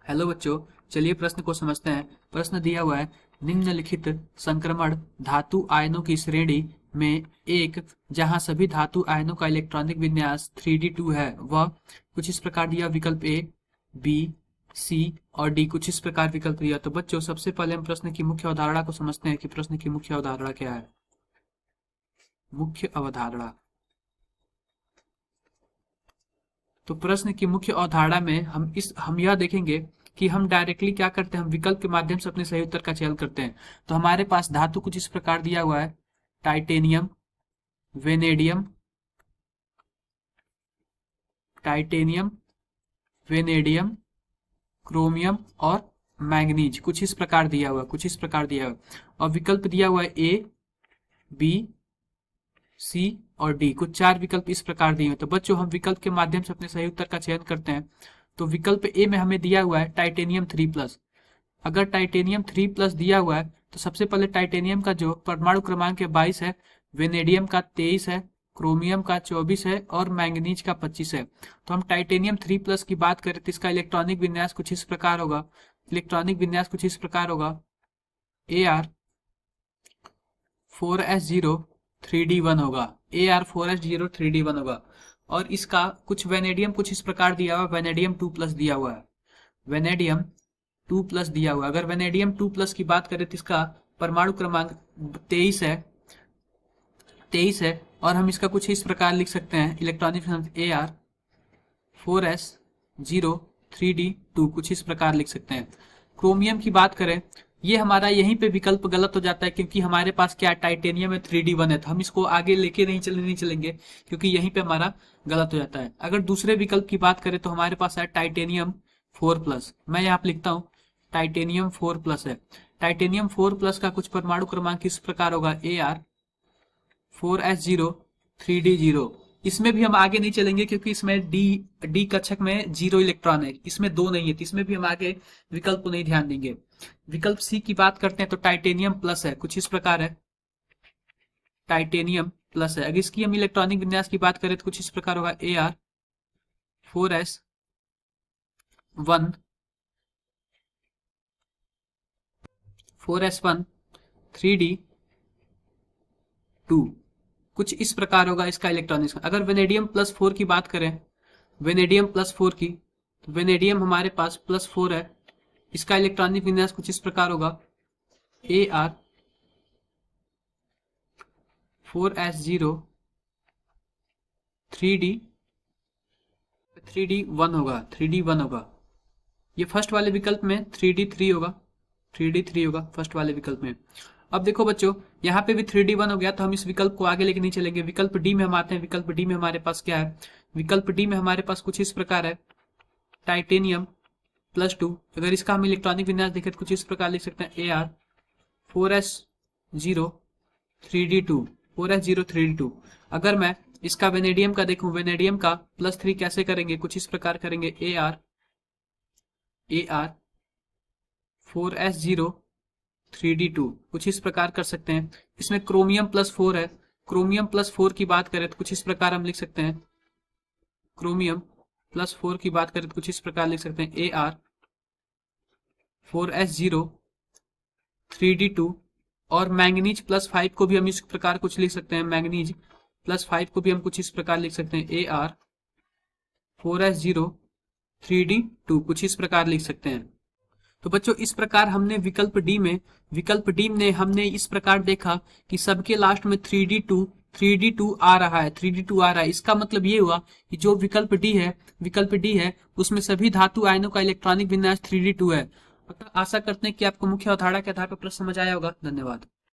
Hello बच्चों, चलिए प्रश्न को समझते हैं। प्रश्न दिया हुआ है, निम्नलिखित संक्रमण धातु आयनों की श्रेणी में एक जहां सभी धातु आयनों का इलेक्ट्रॉनिक विन्यास 3d2 है वह कुछ इस प्रकार दिया। विकल्प ए, बी, सी और डी कुछ इस प्रकार विकल्प दिया। तो बच्चों सबसे पहले हम प्रश्न की मुख्य अवधारणा को समझते हैं कि प्रश्न की मुख्य अवधारणा क्या है। मुख्य अवधारणा, तो प्रश्न की मुख्य अवधारणा में हम यह देखेंगे कि हम डायरेक्टली क्या करते हैं, हम विकल्प के माध्यम से अपने सही उत्तर का चयन करते हैं। तो हमारे पास धातु कुछ इस प्रकार दिया हुआ है, titanium, vanadium, titanium, vanadium, chromium और मैंगनीज कुछ इस प्रकार दिया हुआ, कुछ इस प्रकार दिया हुआ। और विकल्प दिया हुआ है ए, बी, सी और डी, कुछ 4 विकल्प इस प्रकार दिए हैं। तो बच्चों हम विकल्प के माध्यम से अपने सही उत्तर का चयन करते हैं। तो विकल्प ए में हमें दिया हुआ है टाइटेनियम 3+। अगर टाइटेनियम 3+ दिया हुआ है तो सबसे पहले टाइटेनियम का जो परमाणु क्रमांक है 22 है, वेनेडियम का 23 है, क्रोमियम का 24 है और मैंगनीज का 25 है। तो हम टाइटेनियम 3+ की बात करें तो इसका इलेक्ट्रॉनिक विन्यास कुछ इस प्रकार होगा। इलेक्ट्रॉनिक विन्यास कुछ इस प्रकार होगा, Ar4s0 3d1 होगा, Ar4s0 3d1 होगा। और इसका कुछ वेनेडियम कुछ इस प्रकार दिया हुआ, वेनेडियम 2+ दिया हुआ है, वेनेडियम 2+ दिया हुआ है। अगर वेनेडियम 2+ की बात करें तो इसका परमाणु क्रमांक 23 है और हम इसका कुछ इस प्रकार लिख सकते हैं, इलेक्ट्रॉनिक Ar4s0 3d2 कुछ इस प्रकार लिख सकते हैं। क्रोमियम की बात करें, ये हमारा यहीं पे विकल्प गलत हो जाता है क्योंकि हमारे पास क्या टाइटेनियम में 3d1 है, तो हम इसको आगे लेके नहीं चलेंगे क्योंकि यहीं पे हमारा गलत हो जाता है। अगर दूसरे विकल्प की बात करें तो हमारे पास है टाइटेनियम 4+। मैं यहाँ पे लिखता हूँ टाइटेनियम 4+ है। टाइटेनियम 4+ का कुछ परमाणु क्रमांक इस प्रकार होगा, Ar4s0 3d0। इसमें भी हम आगे नहीं चलेंगे क्योंकि इसमें डी कक्षक में 0 इलेक्ट्रॉन है, इसमें 2 नहीं है, तो इसमें भी हम आगे विकल्प को नहीं ध्यान देंगे। विकल्प सी की बात करते हैं तो टाइटेनियम प्लस है, कुछ इस प्रकार है, टाइटेनियम प्लस है। अगर इसकी हम इलेक्ट्रॉनिक विन्यास की बात करें तो कुछ इस प्रकार होगा, Ar4s1 3d2 कुछ इस प्रकार होगा इसका इलेक्ट्रॉनिक्स। अगर वेनेडियम +4 की बात करें, वेनेडियम +4 की, तो वेनेडियम हमारे पास +4 है, इसका इलेक्ट्रॉनिक विन्यास कुछ इस प्रकार होगा, Ar4s0 3d1 होगा। ये फर्स्ट वाले विकल्प में 3d3 होगा फर्स्ट वाले विकल्प में। अब देखो बच्चों, यहाँ पे भी 3d1 हो गया तो हम इस विकल्प को आगे लेके नहीं चलेंगे। विकल्प डी में हम आते हैं। विकल्प डी में हमारे पास क्या है, विकल्प डी में हमारे पास कुछ इस प्रकार है, टाइटेनियम +2। अगर इसका हम इलेक्ट्रॉनिक विन्यास देखें तो कुछ इस प्रकार लिख सकते हैं, Ar4s0 3d2। अगर मैं इसका वेनेडियम का देखूं, वेनेडियम का +3 कैसे करेंगे, कुछ इस प्रकार करेंगे, Ar4s0 3d2 कुछ इस प्रकार कर सकते हैं। इसमें क्रोमियम +4 है, क्रोमियम +4 की बात करें तो कुछ इस प्रकार हम लिख सकते हैं, क्रोमियम +4 की बात करें तो कुछ इस प्रकार लिख सकते हैं, Ar4s0 3d2। और मैंगनीज +5 को भी हम इस प्रकार कुछ लिख सकते हैं, मैंगनीज +5 को भी हम कुछ इस प्रकार लिख सकते हैं, Ar4s0 3d2 कुछ इस प्रकार लिख सकते हैं। तो बच्चों इस प्रकार हमने विकल्प डी में हमने इस प्रकार देखा कि सबके लास्ट में 3d2 आ रहा है, इसका मतलब ये हुआ कि जो विकल्प डी है उसमें सभी धातु आयनों का इलेक्ट्रॉनिक विन्यास 3d2 है। आशा करते हैं कि आपको मुख्य अवधारणा के आधार पर प्रश्न समझ आया होगा। धन्यवाद।